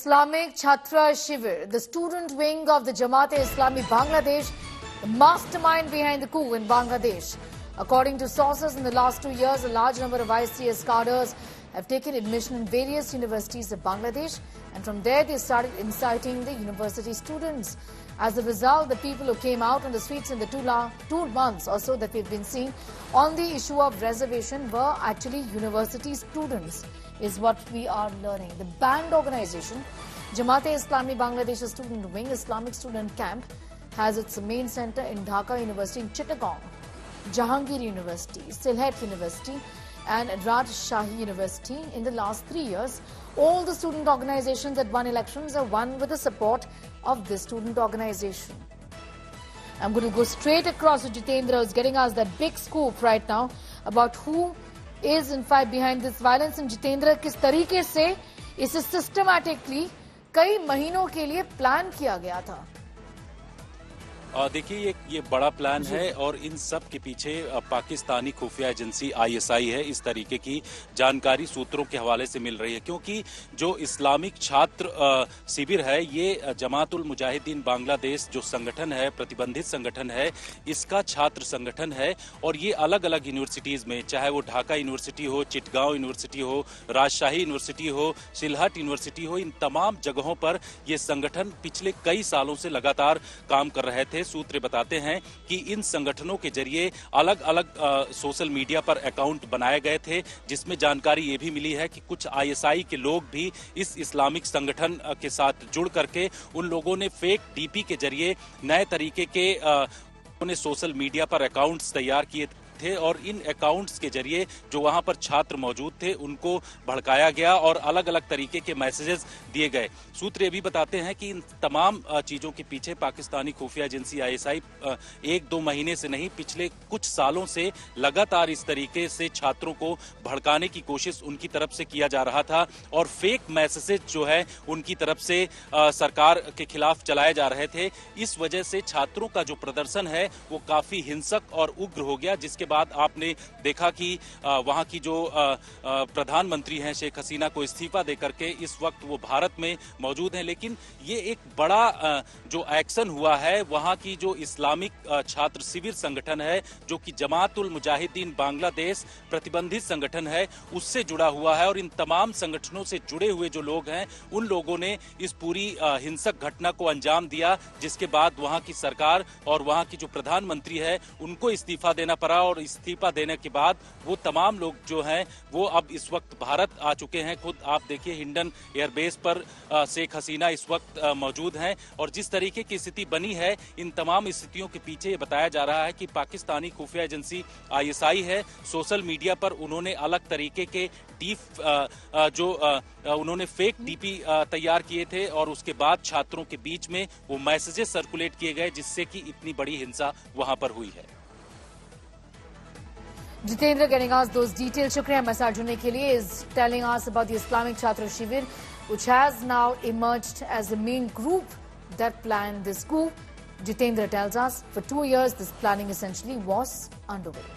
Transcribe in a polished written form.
Islamic Chhatra Shivir, the student wing of the Jamaat-e-Islami Bangladesh, the mastermind behind the coup in Bangladesh. According to sources, in the last 2 years, a large number of ICS cadres have taken admission in various universities of Bangladesh, and from there they started inciting the university students. As a result, the people who came out on the streets in the 2 months or so that we've been seeing on the issue of reservation were actually university students, is what we are learning. The banned organization, Jamaat-e-Islami Bangladesh Student Wing Islamic Student Camp, has its main center in Dhaka University in Chittagong, Jahangir University, Sylhet University and Rajshahi University. In the last 3 years, all the student organizations that won elections are won with the support of this student organization. I'm going to go straight across to Jitendra, who's getting us that big scoop right now about who is in fact behind this violence. And Jitendra, किस तरीके से इसे systematically कई महीनों के लिए plan किया गया था? देखिए ये बड़ा प्लान है और इन सब के पीछे पाकिस्तानी खुफिया एजेंसी आईएसआई है। इस तरीके की जानकारी सूत्रों के हवाले से मिल रही है, क्योंकि जो इस्लामिक छात्र शिविर है ये जमातुल मुजाहिदीन बांग्लादेश जो संगठन है, प्रतिबंधित संगठन है, इसका छात्र संगठन है। और ये अलग अलग यूनिवर्सिटीज में, चाहे वो ढाका यूनिवर्सिटी हो, चिटगांव यूनिवर्सिटी हो, राजशाही यूनिवर्सिटी हो, सिलहट यूनिवर्सिटी हो, इन तमाम जगहों पर ये संगठन पिछले कई सालों से लगातार काम कर रहे थे। सूत्र बताते हैं कि इन संगठनों के जरिए अलग अलग सोशल मीडिया पर अकाउंट बनाए गए थे, जिसमें जानकारी ये भी मिली है कि कुछ आईएसआई के लोग भी इस इस्लामिक संगठन के साथ जुड़ करके उन लोगों ने फेक डीपी के जरिए नए तरीके के उन्होंने सोशल मीडिया पर अकाउंट्स तैयार किए थे और इन अकाउंट्स के जरिए जो वहां पर छात्र मौजूद थे उनको भड़काया गया और अलग अलग तरीके के मैसेजेस दिए गए। सूत्र ये भी बताते हैं कि इन तमाम चीजों के पीछे पाकिस्तानी खुफिया एजेंसी आईएसआई 1-2 महीने से नहीं, पिछले कुछ सालों से लगातार इस तरीके से छात्रों को भड़काने की कोशिश उनकी तरफ से किया जा रहा था और फेक मैसेजेस जो है उनकी तरफ से सरकार के खिलाफ चलाए जा रहे थे। इस वजह से छात्रों का जो प्रदर्शन है वो काफी हिंसक और उग्र हो गया, जिसके बाद आपने देखा कि वहां की जो प्रधानमंत्री हैं शेख हसीना को इस्तीफा देकर के इस वक्त वो भारत में मौजूद हैं। लेकिन ये एक बड़ा जो एक्शन हुआ है वहां की जो इस्लामिक छात्र शिविर संगठन है, जो कि जमातुल मुजाहिदीन बांग्लादेश प्रतिबंधित संगठन है, उससे जुड़ा हुआ है। और इन तमाम संगठनों से जुड़े हुए जो लोग हैं उन लोगों ने इस पूरी हिंसक घटना को अंजाम दिया, जिसके बाद वहां की सरकार और वहां की जो प्रधानमंत्री है उनको इस्तीफा देना पड़ा। और इस्तीफा देने के बाद वो तमाम लोग जो हैं वो अब इस वक्त भारत आ चुके हैं। खुद आप देखिए हिंडन एयरबेस पर शेख हसीना इस वक्त मौजूद हैं। और जिस तरीके की स्थिति बनी है, इन तमाम स्थितियों के पीछे बताया जा रहा है कि पाकिस्तानी खुफिया एजेंसी आईएसआई है। सोशल मीडिया पर उन्होंने अलग तरीके के उन्होंने फेक डीपी तैयार किए थे और उसके बाद छात्रों के बीच में वो मैसेजेस सर्कुलेट किए गए, जिससे कि इतनी बड़ी हिंसा वहां पर हुई है। Jitendra getting us those details. Shukriya हमारे साथ जुड़ने के लिए, is telling us about the Islamic Chhatra Shivir, which has now emerged as the main group that planned this coup. Jitendra tells us for 2 years this planning essentially was underway.